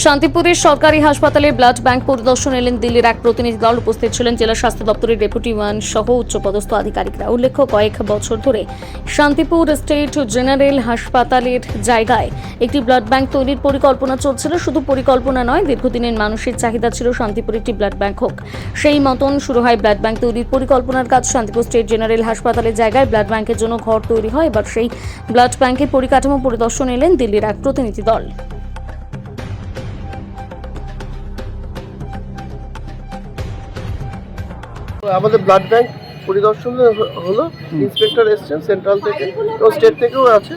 শান্তিপুরের সরকারি হাসপাতালে ব্লাড ব্যাংক পরিদর্শন এলেন দিল্লির এক প্রতিনিধি দল। উপস্থিত ছিলেন জেলা স্বাস্থ্য দপ্তরের ডেপুটি ওয়ান সহ উচ্চপদস্থ আধিকারিকরা। উল্লেখ্য, কয়েক বছর ধরে শান্তিপুর স্টেট জেনারেল হাসপাতালের জায়গায় একটি ব্লাড ব্যাংক তৈরির পরিকল্পনা চলছিল। শুধু পরিকল্পনা নয়, দীর্ঘদিনের মানুষের চাহিদা ছিল শান্তিপুর একটি ব্লাড ব্যাংক হোক। সেই মতন শুরু হয় ব্লাড ব্যাংক তৈরির পরিকল্পনার কাজ। শান্তিপুর স্টেট জেনারেল হাসপাতালের জায়গায় ব্লাড ব্যাংকের জন্য ঘর তৈরি হয়। এবার সেই ব্লাড ব্যাংকের পরিকাঠামো পরিদর্শন এলেন দিল্লির এক প্রতিনিধি দল। আমাদের ব্লাড ব্যাংক পরিদর্শন হলো, ইন্সপেক্টর এসছেন সেন্ট্রাল থেকে এবং স্টেট থেকেও আছে,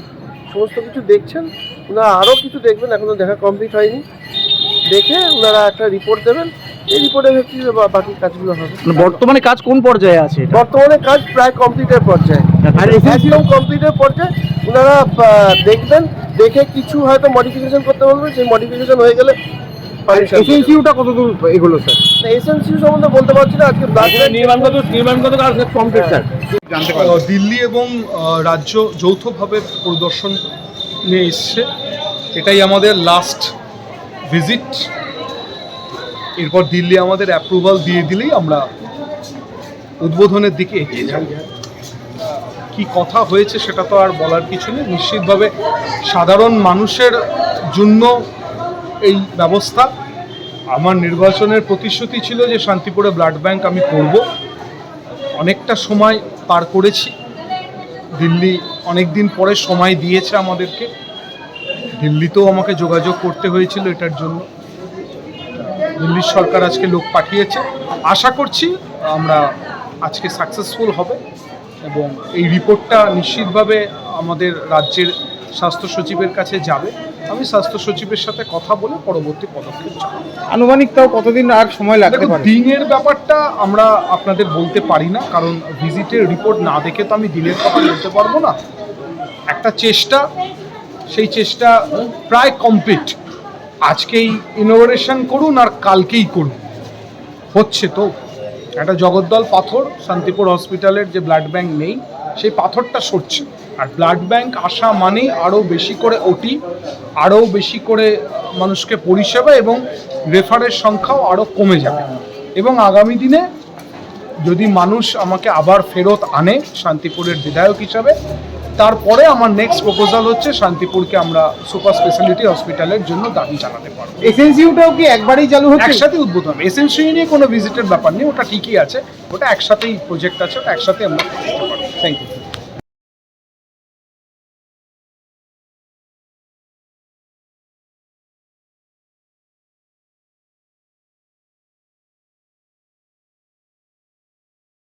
সমস্ত কিছু দেখছেন। ওনারা আরও কিছু দেখবেন, এখনো দেখা কমপ্লিট হয়নি। দেখে ওনারা একটা রিপোর্ট দেবেন, এই রিপোর্টের ভিত্তিতে বাকি কাজগুলো হবে। বর্তমানে কাজ কোন পর্যায়ে আছে? বর্তমানে কাজ প্রায় কমপ্লিটের পর্যায়ে, আর একদম কমপ্লিটের পর্যায়ে। ওনারা দেখবেন, দেখে কিছু হয়তো মডিফিকেশন করতে বলবেন, সেই মডিফিকেশন হয়ে গেলে এসএনসিউটা কতদূর এগুলো স্যার? এসএনসিউ সম্বন্ধে বলতে পারছি না। আজকে ব্লাড নির্মাণগত কাজ কমপ্লিট স্যার। দিল্লি এবং রাজ্য যৌথভাবে পরিদর্শন নিয়ে এসছে, এটাই আমাদের লাস্ট ভিজিট। এরপর দিল্লি আমাদের অ্যাপ্রুভাল দিয়ে দিলেই আমরা উদ্বোধনের দিকে এগিয়ে যাব। কি কথা হয়েছে সেটা তো আর বলার কিছু নেই। নিশ্চিতভাবে সাধারণ মানুষের জন্য এই ব্যবস্থা। আমার নির্বাচনের প্রতিশ্রুতি ছিল যে শান্তিপুরে ব্লাড ব্যাংক আমি করব। অনেকটা সময় পার করেছি, দিল্লি অনেক দিন পরে সময় দিয়েছে আমাদেরকে। দিল্লিতেও আমাকে যোগাযোগ করতে হয়েছিল এটার জন্য। দিল্লির সরকার আজকে লোক পাঠিয়েছে, আশা করছি আমরা আজকে সাকসেসফুল হবে এবং এই রিপোর্টটা নিশ্চিতভাবে আমাদের রাজ্যের স্বাস্থ্য সচিবের কাছে যাবে। আমি স্বাস্থ্য সচিবের সাথে কথা বলে পরবর্তী পদক্ষেপ চাই। আনুমানিক তাও কতদিন আর সময় লাগতে পারে? দিনের ব্যাপারটা আমরা আপনাদের বলতে পারি না, কারণ ভিজিটের রিপোর্ট না দেখে তো আমি দিনের কথা বলতে পারবো না। একটা চেষ্টা, সেই চেষ্টা প্রায় কমপ্লিট। আজকেই ইনোভেশন করুন আর কালকেই করুন, হচ্ছে তো। একটা জগদ্দল পাথর শান্তিপুর হসপিটালের যে ব্লাড ব্যাংক নেই, সেই পাথরটা সরছে। আর ব্লাড ব্যাংক আসা মানেই আরও বেশি করে ওটি, আরও বেশি করে মানুষকে পরিষেবা এবং রেফারের সংখ্যাও আরও কমে যাবে। এবং আগামী দিনে যদি মানুষ আমাকে আবার ফেরত আনে শান্তিপুরের বিধায়ক হিসাবে, তারপরে আমার নেক্সট প্রপোজাল হচ্ছে শান্তিপুরকে আমরা সুপার স্পেশালিটি হসপিটালের জন্য দাবি জানাতে পারবো। এসএনসিউটাও কি একবারেই চালু হচ্ছে? একসাথে উদ্বোধন হবে। এসএনসিউ নিয়ে কোনো ভিজিটের ব্যাপার নেই, ওটা ঠিকই আছে, ওটা একসাথেই প্রজেক্ট আছে, ওটা একসাথে আমরা করতে পারবো। Thank you.